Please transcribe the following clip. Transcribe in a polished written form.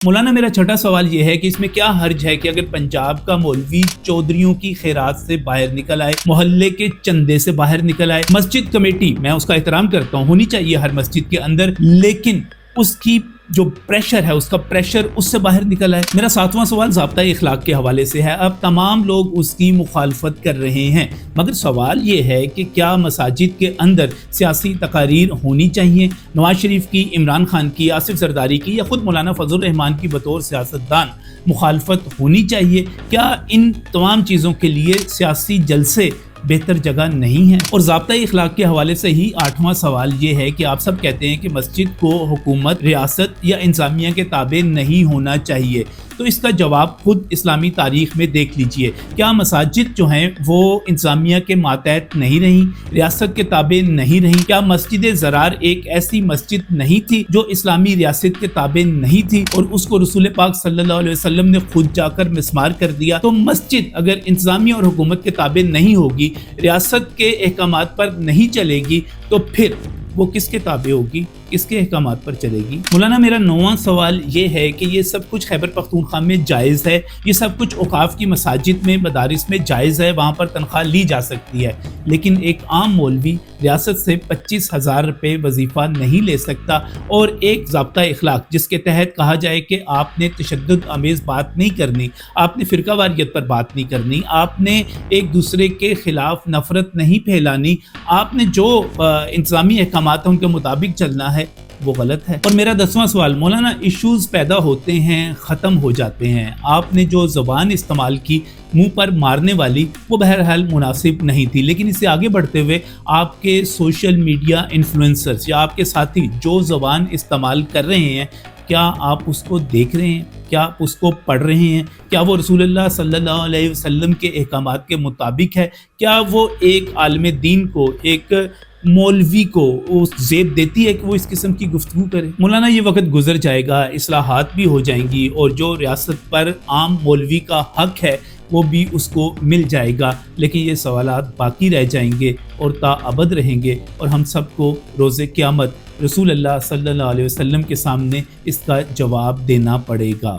مولانا میرا چھٹا سوال یہ ہے کہ اس میں کیا حرج ہے کہ اگر پنجاب کا مولوی چودھریوں کی خیرات سے باہر نکل آئے، محلے کے چندے سے باہر نکل آئے، مسجد کمیٹی میں اس کا احترام کرتا ہوں، ہونی چاہیے ہر مسجد کے اندر، لیکن اس کی جو پریشر ہے، اس کا پریشر اس سے باہر نکل آئے۔ میرا ساتواں سوال ضابطہ اخلاق کے حوالے سے ہے۔ اب تمام لوگ اس کی مخالفت کر رہے ہیں، مگر سوال یہ ہے کہ کیا مساجد کے اندر سیاسی تقاریر ہونی چاہیے؟ نواز شریف کی، عمران خان کی، آصف زرداری کی یا خود مولانا فضل الرحمان کی بطور سیاستدان مخالفت ہونی چاہیے؟ کیا ان تمام چیزوں کے لیے سیاسی جلسے بہتر جگہ نہیں ہے؟ اور ضابطہ اخلاق کے حوالے سے ہی آٹھواں سوال یہ ہے کہ آپ سب کہتے ہیں کہ مسجد کو حکومت، ریاست یا انتظامیہ کے تابع نہیں ہونا چاہیے، تو اس کا جواب خود اسلامی تاریخ میں دیکھ لیجئے۔ کیا مساجد جو ہیں وہ انتظامیہ کے ماتحت نہیں رہیں، ریاست کے تابع نہیں رہیں؟ کیا مسجد زرار ایک ایسی مسجد نہیں تھی جو اسلامی ریاست کے تابع نہیں تھی اور اس کو رسول پاک صلی اللہ علیہ وسلم نے خود جا کر مسمار کر دیا؟ تو مسجد اگر انتظامیہ اور حکومت کے تابع نہیں ہوگی، ریاست کے احکامات پر نہیں چلے گی، تو پھر وہ کس کے تابع ہوگی، کس کے احکامات پر چلے گی؟ مولانا میرا نواں سوال یہ ہے کہ یہ سب کچھ خیبر پختونخوا میں جائز ہے، یہ سب کچھ اوقاف کی مساجد میں، مدارس میں جائز ہے، وہاں پر تنخواہ لی جا سکتی ہے، لیکن ایک عام مولوی ریاست سے 25,000 روپے وظیفہ نہیں لے سکتا، اور ایک ضابطہ اخلاق جس کے تحت کہا جائے کہ آپ نے تشدد آمیز بات نہیں کرنی، آپ نے فرقہ واریت پر بات نہیں کرنی، آپ نے ایک دوسرے کے خلاف نفرت نہیں پھیلانی، آپ نے جو انتظامی احکامات ہیں ان کے مطابق چلنا ہے، وہ غلط ہے۔ اور میرا 10واں سوال، مولانا ایشوز پیدا ہوتے ہیں، ختم ہو جاتے ہیں، آپ نے جو زبان استعمال کی منہ پر مارنے والی، وہ بہرحال مناسب نہیں تھی، لیکن اس سے آگے بڑھتے ہوئے آپ کے سوشل میڈیا انفلوئنسرز یا آپ کے ساتھی جو زبان استعمال کر رہے ہیں، کیا آپ اس کو دیکھ رہے ہیں؟ کیا آپ اس کو پڑھ رہے ہیں؟ کیا وہ رسول اللہ صلی اللہ علیہ وسلم کے احکامات کے مطابق ہے؟ کیا وہ ایک عالم دین کو، ایک مولوی کو اس زیب دیتی ہے کہ وہ اس قسم کی گفتگو کرے؟ مولانا یہ وقت گزر جائے گا، اصلاحات بھی ہو جائیں گی، اور جو ریاست پر عام مولوی کا حق ہے وہ بھی اس کو مل جائے گا، لیکن یہ سوالات باقی رہ جائیں گے اور تا ابد رہیں گے، اور ہم سب کو روز قیامت رسول اللہ صلی اللہ علیہ وسلم کے سامنے اس کا جواب دینا پڑے گا۔